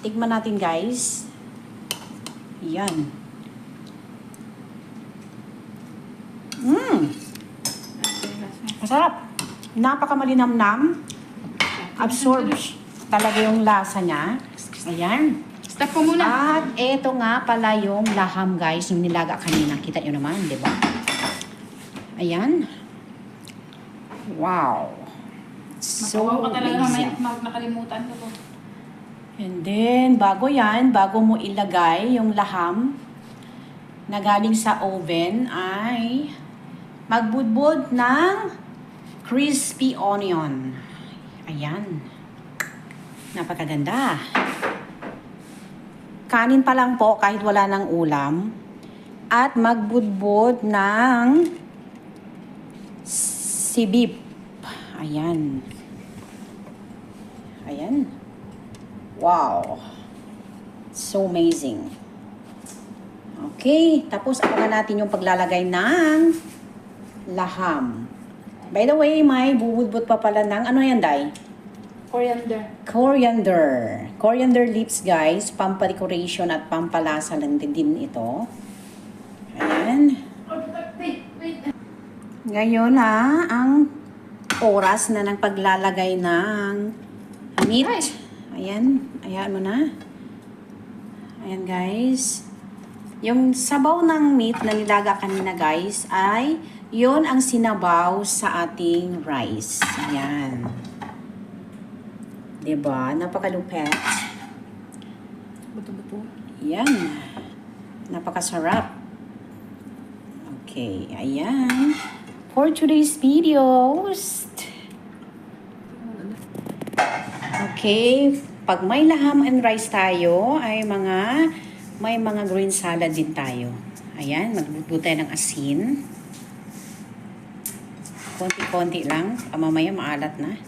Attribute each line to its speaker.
Speaker 1: Tikman natin, guys. Yan. Masarap. Napakamalinamnam. Absorb talaga yung lasa niya. Ayan.
Speaker 2: Stop ko muna.
Speaker 1: At eto nga pala yung laham, guys. Yung nilaga kanina. Kita nyo naman, di ba? Ayan. Wow. So
Speaker 2: Makawawa ka talaga mamaya
Speaker 1: amazing.
Speaker 2: nakalimutan ko to.
Speaker 1: And then, bago yan, bago mo ilagay yung laham na galing sa oven, ay magbudbud ng crispy onion. Ayan. Napakaganda. Kanin pa lang po kahit wala ng ulam. At magbudbud ng sibip. Ayan. Ayan. Wow. So amazing. Okay. Tapos abangan natin yung paglalagay ng laham. By the way, may bubudbud pa pala ng ano yan, Day?
Speaker 2: Coriander.
Speaker 1: Coriander. Coriander leaves, guys. Pampadecoration at pampalasa lang din ito. Ayan.
Speaker 2: Wait.
Speaker 1: Ngayon na ang oras na ng paglalagay ng meat. Ayan. Ayan mo na. Ayan, guys. Yung sabaw ng meat na nilaga kanina, guys, ay yun ang sinabaw sa ating rice. Ayan. Diba? Napakalupet.
Speaker 2: Buto-buto.
Speaker 1: Ayan. Napakasarap. Okay. Ayan. For today's videos. Okay. Pag may laham and rice tayo, ay may mga green salad din tayo. Ayan. Magbubuto tayo ng asin. Konti-konti lang. Mamaya maalat na.